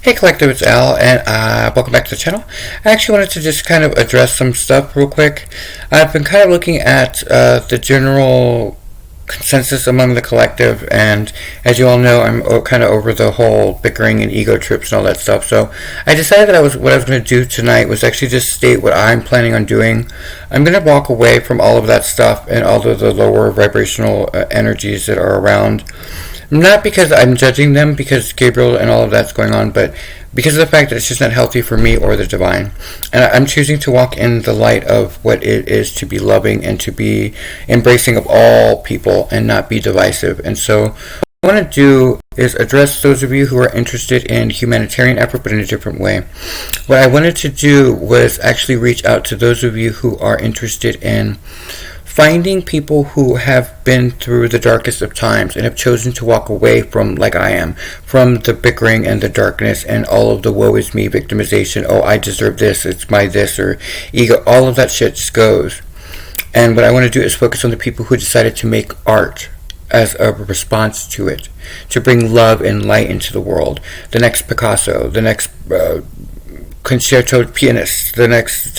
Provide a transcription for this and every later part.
Hey Collective, it's Al, and welcome back to the channel. I actually wanted to just kind of address some stuff real quick. I've been kind of looking at the general consensus among the collective, and as you all know, I'm kind of over the whole bickering and ego trips and all that stuff. So I decided that what I was going to do tonight was actually just state what I'm planning on doing. I'm going to walk away from all of that stuff and all of the lower vibrational energies that are around. Not because I'm judging them, because Gabriel and all of that's going on, but because of the fact that it's just not healthy for me or the divine. And I'm choosing to walk in the light of what it is to be loving and to be embracing of all people and not be divisive. And so what I want to do is address those of you who are interested in humanitarian effort, but in a different way. What I wanted to do was actually reach out to those of you who are interested in finding people who have been through the darkest of times and have chosen to walk away from, like I am, from the bickering and the darkness and all of the woe is me victimization. Oh, I deserve this, it's my this, or ego. All of that shit just goes. And what I want to do is focus on the people who decided to make art as a response to it, to bring love and light into the world. The next Picasso, the next concerto pianist, the next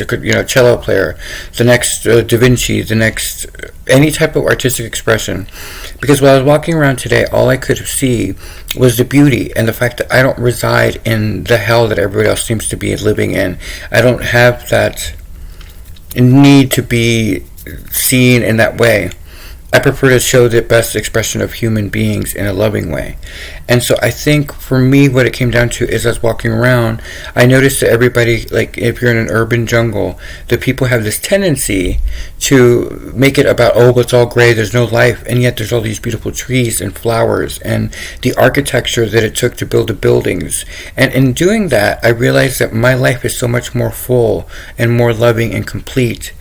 cello player, the next Da Vinci, the next any type of artistic expression. Because while I was walking around today, all I could see was the beauty and the fact that I don't reside in the hell that everybody else seems to be living in. I don't have that need to be seen in that way. I prefer to show the best expression of human beings in a loving way. And so I think for me what it came down to is, as walking around, I noticed that everybody, like if you're in an urban jungle, the people have this tendency to make it about, oh, it's all gray, there's no life, and yet there's all these beautiful trees and flowers and the architecture that it took to build the buildings. And in doing that, I realized that my life is so much more full and more loving and complete.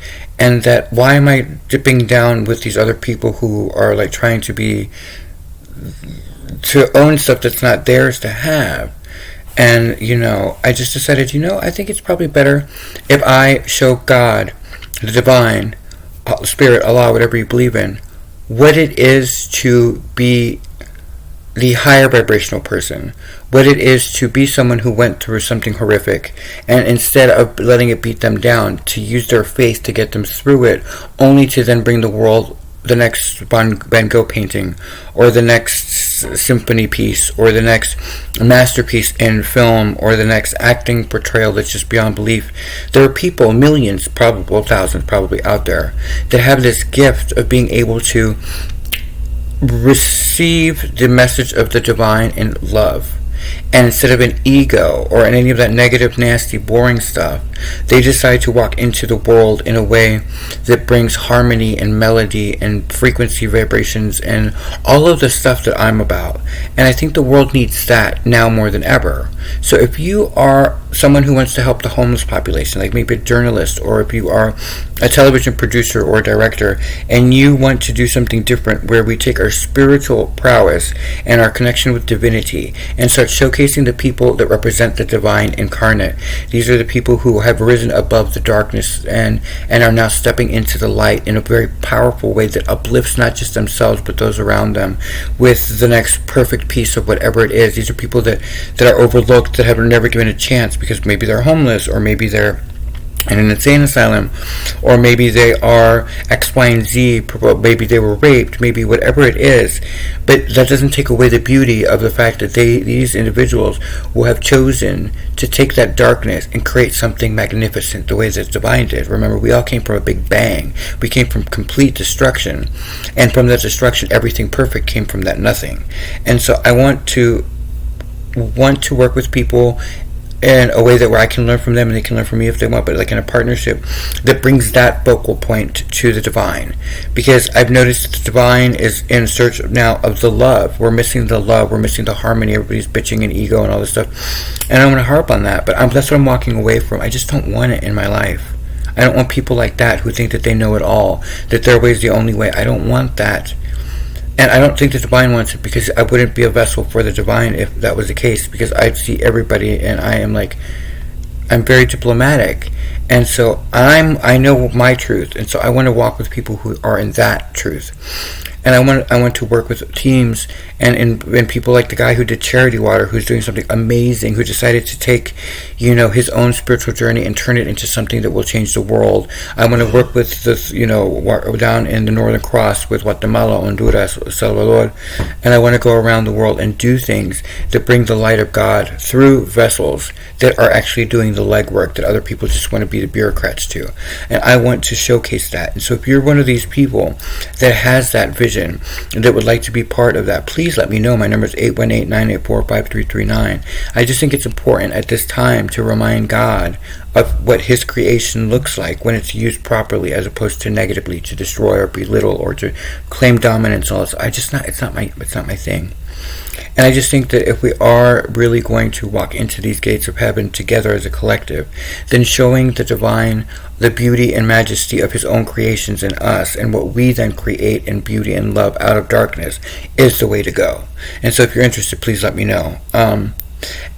And that why am I dipping down with these other people who are like trying to own stuff that's not theirs to have? And, I just decided, I think it's probably better if I show God, the divine, spirit, Allah, whatever you believe in, what it is to be the higher vibrational person, what it is to be someone who went through something horrific, and instead of letting it beat them down, to use their faith to get them through it, only to then bring the world the next Van Gogh painting, or the next symphony piece, or the next masterpiece in film, or the next acting portrayal that's just beyond belief. There are people, millions, probably thousands probably out there, that have this gift of being able to receive the message of the divine in love. And instead of an ego or in any of that negative, nasty, boring stuff, they decide to walk into the world in a way that brings harmony and melody and frequency vibrations and all of the stuff that I'm about. And I think the world needs that now more than ever. So if you are someone who wants to help the homeless population, like maybe a journalist, or if you are a television producer or director, and you want to do something different where we take our spiritual prowess and our connection with divinity and start showcasing the people that represent the divine incarnate. These are the people who have risen above the darkness and are now stepping into the light in a very powerful way that uplifts not just themselves but those around them with the next perfect piece of whatever it is. These are people that are overlooked, that have never given a chance because maybe they're homeless, or maybe they're in an insane asylum, or maybe they are X, Y, and Z, maybe they were raped, maybe whatever it is. But that doesn't take away the beauty of the fact that these individuals will have chosen to take that darkness and create something magnificent the way that divine did. Remember, we all came from a big bang. We came from complete destruction, and from that destruction, everything perfect came from that nothing. And so I want to work with people in a way that where I can learn from them and they can learn from me if they want, but like in a partnership that brings that focal point to the divine. Because I've noticed that the divine is in search now of the love. We're missing the love, we're missing the harmony, everybody's bitching and ego and all this stuff. And I don't want to harp on that, but that's what I'm walking away from. I just don't want it in my life. I don't want people like that who think that they know it all, that their way is the only way. I don't want that. And I don't think the divine wants it, because I wouldn't be a vessel for the divine if that was the case, because I'd see everybody and I'm very diplomatic. And so I know my truth, and so I want to walk with people who are in that truth. And I want to work with teams and people like the guy who did Charity Water, who's doing something amazing, who decided to take, his own spiritual journey and turn it into something that will change the world. I want to work with this, down in the Northern Cross with Guatemala, Honduras, El Salvador, and I want to go around the world and do things that bring the light of God through vessels that are actually doing the legwork that other people just want to be the bureaucrats to. And I want to showcase that. And so if you're one of these people that has that vision and that would like to be part of that, please let me know. My number is 818-984-5339. I just think it's important at this time to remind God of what his creation looks like when it's used properly, as opposed to negatively, to destroy or belittle or to claim dominance. All this. It's not my thing. And I just think that if we are really going to walk into these gates of heaven together as a collective, then showing the divine, the beauty and majesty of his own creations in us, and what we then create in beauty and love out of darkness, is the way to go. And so if you're interested, please let me know.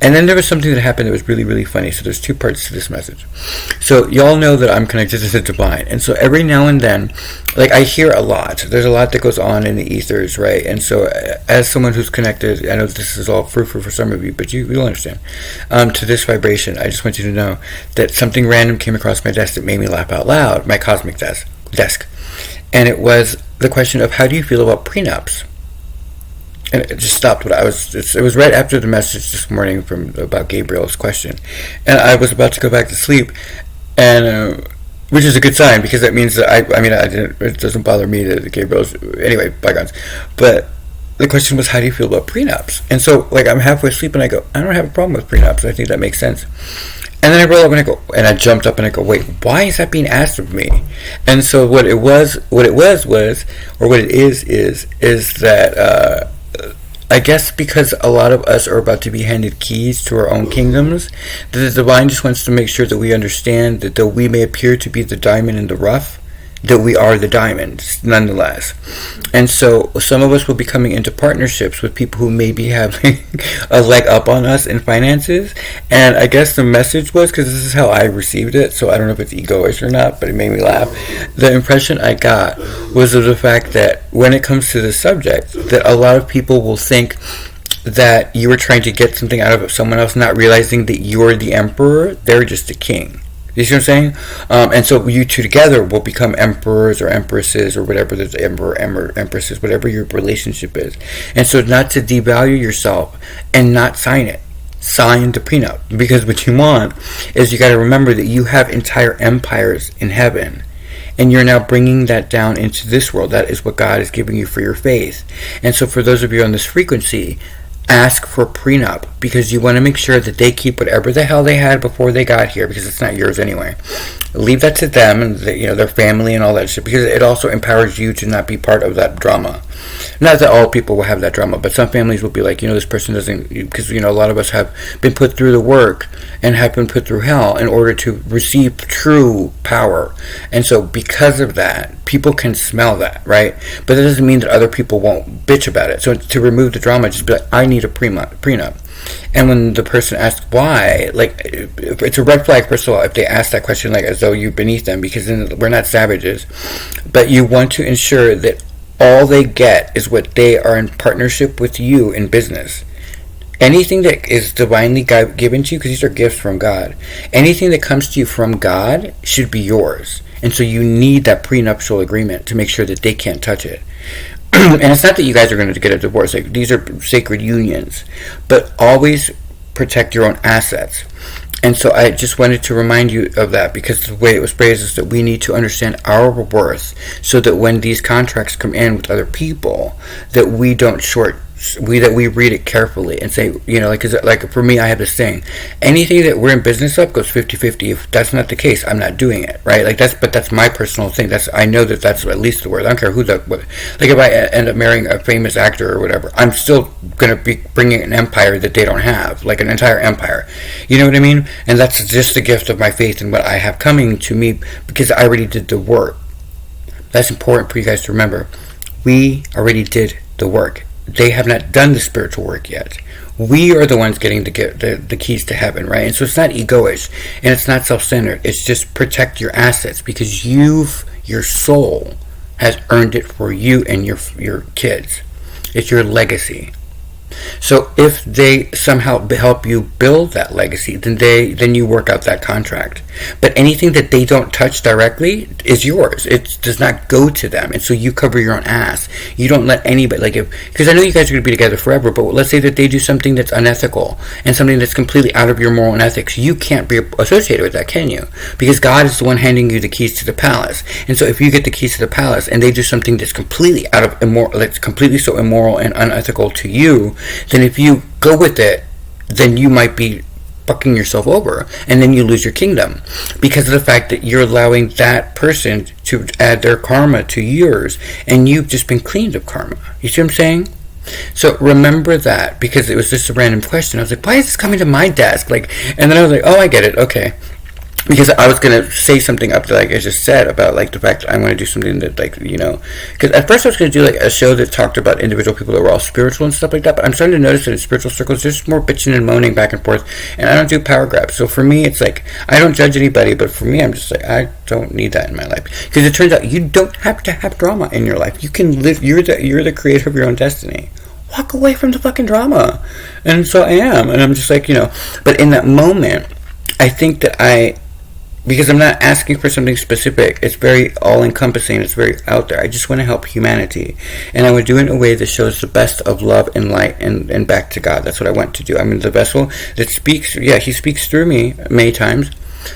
And then there was something that happened that was really, really funny. So there's two parts to this message. So y'all know that I'm connected to the divine. And so every now and then, I hear a lot. There's a lot that goes on in the ethers, right? And so as someone who's connected, I know this is all frou-frou for some of you, but you'll understand, to this vibration, I just want you to know that something random came across my desk that made me laugh out loud, my cosmic desk. And it was the question of, how do you feel about prenups? And it just stopped what I was. It was right after the message this morning about Gabriel's question, and I was about to go back to sleep, and which is a good sign, because that means that I didn't. It doesn't bother me that Gabriel's, anyway, bygones. But the question was, how do you feel about prenups? And so, I'm halfway asleep, and I go, I don't have a problem with prenups. I think that makes sense. And then I roll up and I jumped up and I go, wait, why is that being asked of me? And so what it is that. I guess because a lot of us are about to be handed keys to our own kingdoms, that the divine just wants to make sure that we understand that though we may appear to be the diamond in the rough, that we are the diamond nonetheless. And so some of us will be coming into partnerships with people who may be having a leg up on us in finances. And I guess the message was, because this is how I received it, so I don't know if it's egoish or not, but it made me laugh. The impression I got was of the fact that when it comes to this subject, that a lot of people will think that you were trying to get something out of someone else, not realizing that you're the emperor, they're just a king. You see what I'm saying? And so you two together will become emperors or empresses or whatever, there's empresses, whatever your relationship is. And so not to devalue yourself and not sign it. Sign the prenup. Because what you want is, you got to remember that you have entire empires in heaven. And you're now bringing that down into this world. That is what God is giving you for your faith. And so for those of you on this frequency, ask for a prenup, because you want to make sure that they keep whatever the hell they had before they got here, because it's not yours anyway. Leave that to them and their family and all that shit, because it also empowers you to not be part of that drama. Not that all people will have that drama, but some families will be like, this person doesn't, because a lot of us have been put through the work and have been put through hell in order to receive true power. And so because of that, people can smell that, right? But that doesn't mean that other people won't bitch about it. So to remove the drama, just be like, I need a prenup. And when the person asks why, it's a red flag, first of all, if they ask that question as though you're beneath them, because then we're not savages. But you want to ensure that all they get is what they are in partnership with you in business. Anything that is divinely given to you, because these are gifts from God, anything that comes to you from God should be yours. And so you need that prenuptial agreement to make sure that they can't touch it. And it's not that you guys are going to get a divorce. These are sacred unions. But always protect your own assets. And so I just wanted to remind you of that, because the way it was phrased is that we need to understand our worth, so that when these contracts come in with other people, that we don't that we read it carefully and say, like for me, I have this thing, anything that we're in business of goes 50-50. If that's not the case, I'm not doing it, right? That's my personal thing. I know that's at least the word. I don't care who if I end up marrying a famous actor or whatever, I'm still going to be bringing an empire that they don't have, like an entire empire. You know what I mean? And that's just the gift of my faith and what I have coming to me, because I already did the work. That's important for you guys to remember. We already did the work. They have not done the spiritual work yet. We are the ones getting the keys to heaven, right? And so it's not egoish, and it's not self-centered. It's just protect your assets, because your soul has earned it for you and your kids. It's your legacy. So if they somehow help you build that legacy, then you work out that contract. But anything that they don't touch directly is yours. It does not go to them, and so you cover your own ass. You don't let anybody, like, because I know you guys are going to be together forever, but let's say that they do something that's unethical and something that's completely out of your moral and ethics. You can't be associated with that, can you? Because God is the one handing you the keys to the palace. And so if you get the keys to the palace and they do something that's completely out of immoral, that's completely so immoral and unethical to you, then if you go with it, then you might be fucking yourself over, and then you lose your kingdom because of the fact that you're allowing that person to add their karma to yours, and you've just been cleaned of karma. You see what I'm saying? So remember that, because it was just a random question. I was like, why is this coming to my desk? Like, and then I was like, oh, I get it. Okay. Because I was going to say something up to, like I just said, about, like, the fact that I want to do something that, like, you know, because at first I was going to do, like, a show that talked about individual people that were all spiritual and stuff like that, but I'm starting to notice that in spiritual circles, there's more bitching and moaning back and forth, and I don't do power grabs. So for me, it's like, I don't judge anybody, but for me, I'm just like, I don't need that in my life. Because it turns out you don't have to have drama in your life. You can live, you're the creator of your own destiny. Walk away from the fucking drama. And so I am, and I'm just like, you know, but in that moment, I think that because I'm not asking for something specific, it's very all-encompassing, it's very out there. I just want to help humanity, and I would do it in a way that shows the best of love and light and back to God. That's what I want to do. I'm the vessel that speaks. Yeah, he speaks through me many times,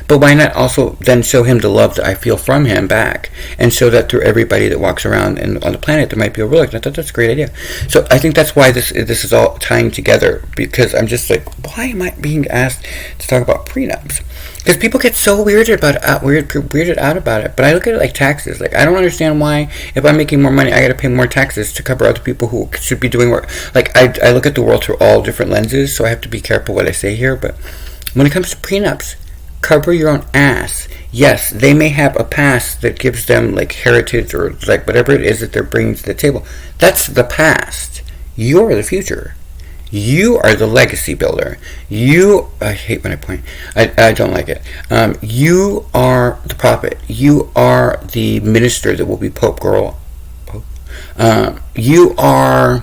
but why not also then show him the love that I feel from him back, and show that through everybody that walks around and on the planet that might be overlooked. I thought that's a great idea. So I think that's why this is all tying together, because I'm just like, why am I being asked to talk about prenups? Because people get so weirded out about it. But I look at it like taxes. Like, I don't understand why, if I'm making more money, I got to pay more taxes to cover other people who should be doing work. Like, I look at the world through all different lenses, so I have to be careful what I say here. But when it comes to prenups, cover your own ass. Yes, they may have a past that gives them, like, heritage or, like, whatever it is that they're bringing to the table. That's the past. You're the future. You are the legacy builder. I hate when I point. I don't like it. You are the prophet. You are the minister that will be Pope Girl. You are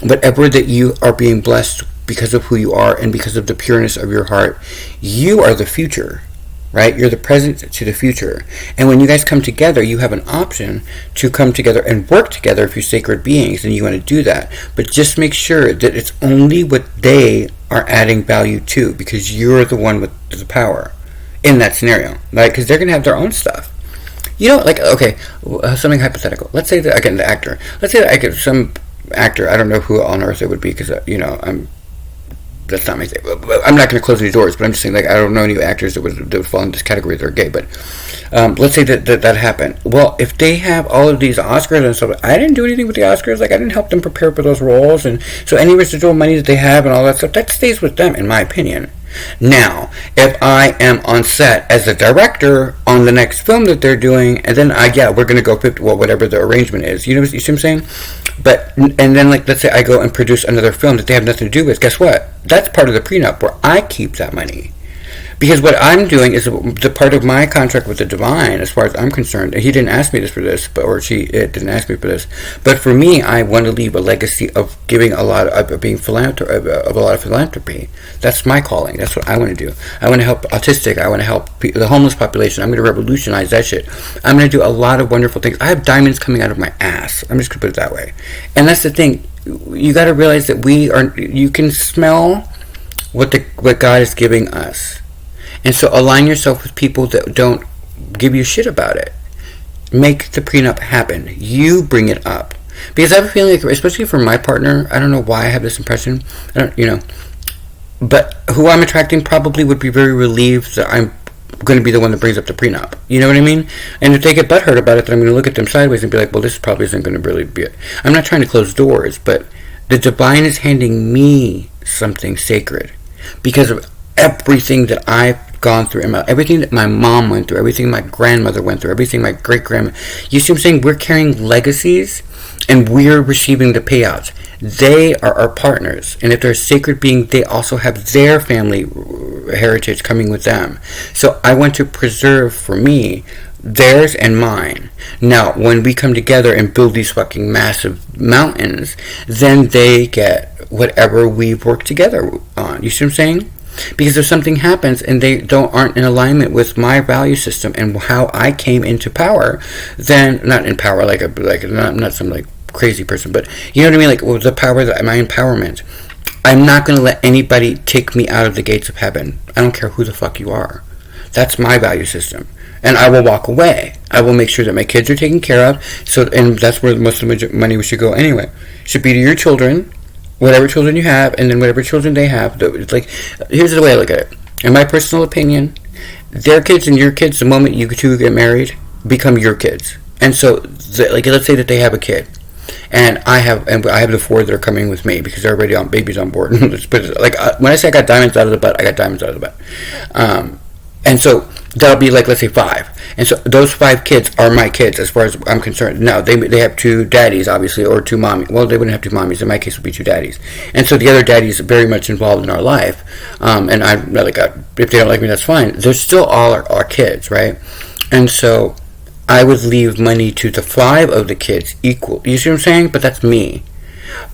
whatever that you are being blessed because of who you are and because of the pureness of your heart. You are the future. Right? You're the present to the future. And when you guys come together, you have an option to come together and work together if you're sacred beings and you want to do that. But just make sure that it's only what they are adding value to, because you're the one with the power in that scenario. Right? Because they're going to have their own stuff. You know, like, okay, something hypothetical. Let's say that I get an actor. Let's say that I get some actor, I don't know who on earth it would be, because, you know, that's not my thing. I'm not going to close any doors, but I'm just saying, like, I don't know any actors that would fall in this category that are gay. But let's say that happened. Well, if they have all of these Oscars and stuff, I didn't do anything with the Oscars. Like, I didn't help them prepare for those roles, and so any residual money that they have and all that stuff, that stays with them, in my opinion. Now, if I am on set as a director on the next film that they're doing, and then we're going to go 50, whatever the arrangement is. You see what I'm saying? But, and then, like, let's say I go and produce another film that they have nothing to do with. Guess what? That's part of the prenup where I keep that money. Because what I'm doing is the part of my contract with the divine, as far as I'm concerned. He didn't ask me this for this, it didn't ask me for this. But for me, I want to leave a legacy of giving a lot of being of a lot of philanthropy. That's my calling. That's what I want to do. I want to help autistic. I want to help the homeless population. I'm going to revolutionize that shit. I'm going to do a lot of wonderful things. I have diamonds coming out of my ass. I'm just going to put it that way. And that's the thing. You got to realize that you can smell what God is giving us. And so align yourself with people that don't give you shit about it. Make the prenup happen. You bring it up. Because I have a feeling, like, especially for my partner, I don't know why I have this impression. But who I'm attracting probably would be very relieved that I'm going to be the one that brings up the prenup. You know what I mean? And if they get butthurt about it, then I'm going to look at them sideways and be like, well, this probably isn't going to really be it. I'm not trying to close doors, but the divine is handing me something sacred because of everything that I've gone through, everything that my mom went through, everything my grandmother went through, everything my great-grandma. You see what I'm saying? We're carrying legacies, and we're receiving the payouts. They are our partners, and if they're a sacred being, they also have their family heritage coming with them. So I want to preserve, for me, theirs and mine. Now, when we come together and build these fucking massive mountains, then they get whatever we've worked together on. You see what I'm saying? Because if something happens and they aren't in alignment with my value system and how I came into power, then not in power like I'm not some like crazy person, but you know what I mean, like the power that my empowerment. I'm not going to let anybody take me out of the gates of heaven. I don't care who the fuck you are. That's my value system. And I will walk away. I will make sure that my kids are taken care of. So, and that's where most of the money should go anyway. It should be to your children, whatever children you have, and then whatever children they have. It's like, here's the way I look at it. In my personal opinion, their kids and your kids, the moment you two get married, become your kids. And so, like, let's say that they have a kid. And I have the 4 that are coming with me because they're already on babies on board. Like when I say I got diamonds out of the butt, I got diamonds out of the butt. And so that'll be like, let's say 5. And so those 5 kids are my kids as far as I'm concerned. Now they have 2 daddies obviously, or 2 mommies. Well, they wouldn't have 2 mommies. In my case, it would be 2 daddies. And so the other daddies are very much involved in our life. And I like if they don't like me, that's fine. They're still all our kids, right? And so I would leave money to the 5 of the kids equal. You see what I'm saying? But that's me.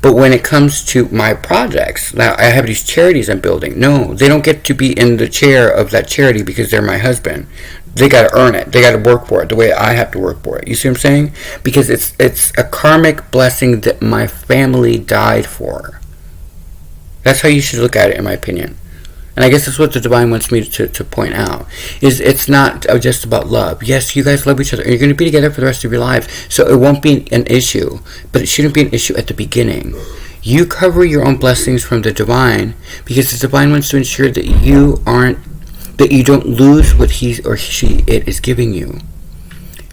But when it comes to my projects, now I have these charities I'm building. No, they don't get to be in the chair of that charity because they're my husband. They got to earn it. They got to work for it the way I have to work for it. You see what I'm saying? Because it's a karmic blessing that my family died for. That's how you should look at it, in my opinion. And I guess that's what the divine wants me to point out. Is it's not just about love. Yes, you guys love each other. And you're going to be together for the rest of your lives. So it won't be an issue. But it shouldn't be an issue at the beginning. You cover your own blessings from the divine. Because the divine wants to ensure that you don't lose what he or it is giving you.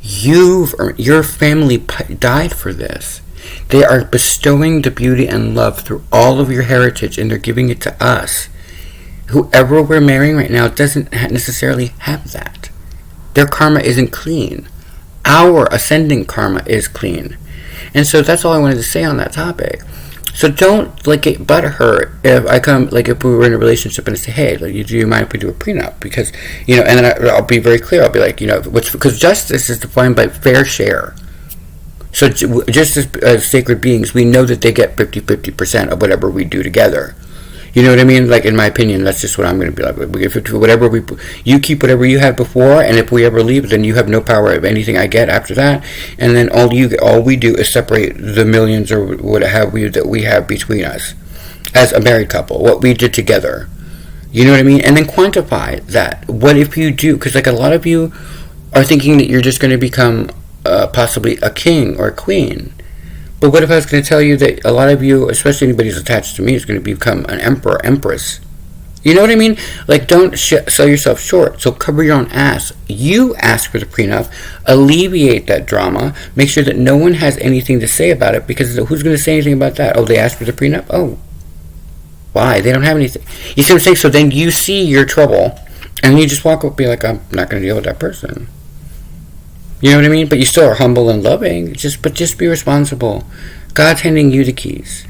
Your family died for this. They are bestowing the beauty and love through all of your heritage. And they're giving it to us. Whoever we're marrying right now doesn't necessarily have that. Their karma isn't clean. Our ascending karma is clean. And so that's all I wanted to say on that topic. So don't get butthurt if I come, if we were in a relationship and I say, hey, do you mind if we do a prenup? Because, and then I'll be very clear. I'll be like, because justice is defined by fair share. So just as sacred beings, we know that they get 50% of whatever we do together. You know what I mean? Like, in my opinion, that's just what I'm going to be like. We get 50, you keep whatever you had before, and if we ever leave, then you have no power of anything I get after that. And then all we do is separate the millions or what have we that we have between us as a married couple, what we did together. You know what I mean? And then quantify that. What if you do? Because a lot of you are thinking that you're just going to become possibly a king or a queen. But what if I was going to tell you that a lot of you, especially anybody who's attached to me, is going to become an emperor, empress? You know what I mean? Don't sell yourself short. So cover your own ass. You ask for the prenup. Alleviate that drama. Make sure that no one has anything to say about it, because who's going to say anything about that? Oh, they asked for the prenup? Oh, why? They don't have anything. You see what I'm saying? So then you see your trouble, and you just walk up and be like, I'm not going to deal with that person. You know what I mean? But you still are humble and loving. Just be responsible. God's handing you the keys.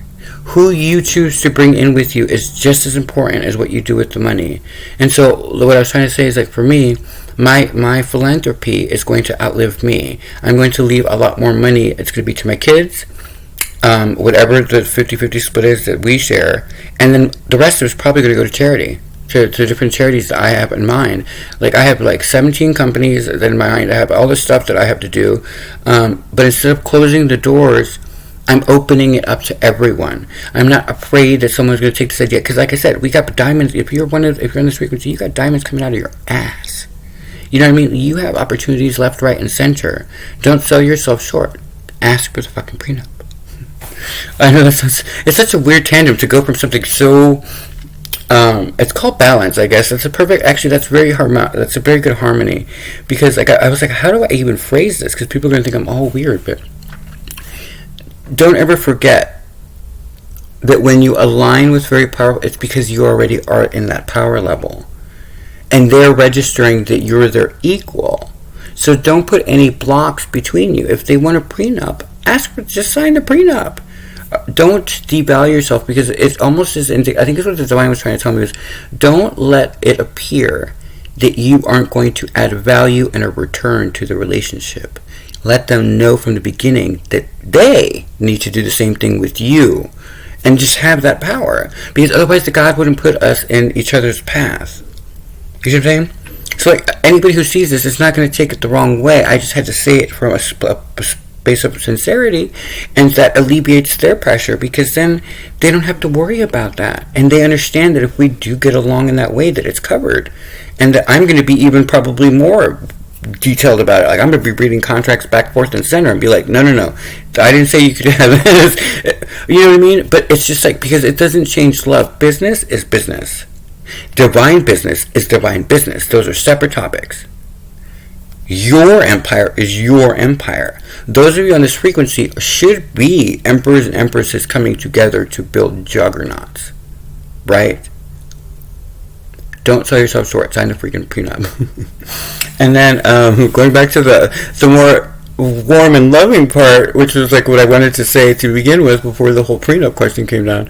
Who you choose to bring in with you is just as important as what you do with the money. And so what I was trying to say is, for me, my philanthropy is going to outlive me. I'm going to leave a lot more money. It's going to be to my kids, whatever the 50-50 split is that we share. And then the rest is probably going to go to charity. To different charities that I have in mind. I have 17 companies in mind. I have all this stuff that I have to do. But instead of closing the doors, I'm opening it up to everyone. I'm not afraid that someone's going to take this idea. Because like I said, we got diamonds. If you're on this frequency, you got diamonds coming out of your ass. You know what I mean? You have opportunities left, right, and center. Don't sell yourself short. Ask for the fucking prenup. I know it's such a weird tandem to go from something so... it's called balance, I guess. That's that's very that's a very good harmony, because I was like, how do I even phrase this? Because people are going to think I'm all weird, but don't ever forget that when you align with very powerful, it's because you already are in that power level, and they're registering that you're their equal. So don't put any blocks between you. If they want a prenup, just sign the prenup. Don't devalue yourself, because it's almost as I think that's what the divine was trying to tell me, is don't let it appear that you aren't going to add value and a return to the relationship. Let them know from the beginning that they need to do the same thing with you, and just have that power, because otherwise the God wouldn't put us in each other's path. You see what I'm saying? So like, anybody who sees this is not going to take it the wrong way. I just had to say it from a space of sincerity, and that alleviates their pressure, because then they don't have to worry about that, and they understand that if we do get along in that way, that it's covered, and that I'm going to be even probably more detailed about it. Like, I'm going to be reading contracts back, forth, and center, and be like, no, I didn't say you could have this. You know what I mean? But it's just like, because it doesn't change love. Business is business. Divine business is divine business. Those are separate topics. Your empire is your empire. Those of you on this frequency should be emperors and empresses coming together to build juggernauts. Right? Don't sell yourself short. Sign the freaking prenup. And then going back to the more warm and loving part, which was like what I wanted to say to begin with before the whole prenup question came down.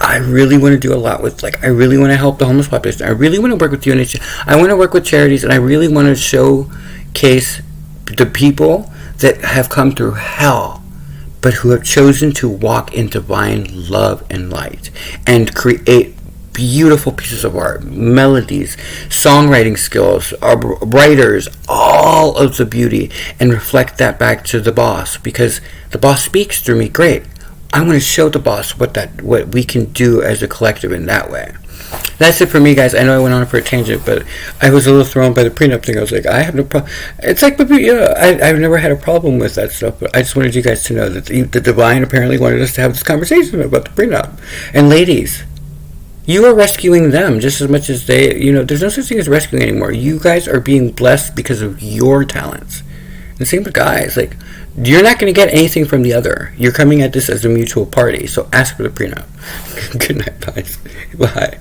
I really want to do a lot with, like, I really want to help the homeless population. I really want to work with UNHCR. I want to work with charities, and I really want to showcase the people that have come through hell, but who have chosen to walk in divine love and light, and create beautiful pieces of art, melodies, songwriting skills, writers, all of the beauty, and reflect that back to the boss, because the boss speaks through me. Great. I want to show the boss what we can do as a collective in that way. That's it for me, guys. I know I went on for a tangent, but I was a little thrown by the prenup thing. I was like, I have no problem. It's like, I've never had a problem with that stuff, but I just wanted you guys to know that the divine apparently wanted us to have this conversation about the prenup. And ladies, you are rescuing them just as much as they, there's no such thing as rescuing anymore. You guys are being blessed because of your talents. And the same with guys. Like, you're not going to get anything from the other. You're coming at this as a mutual party. So ask for the prenup. Good night, guys. Bye.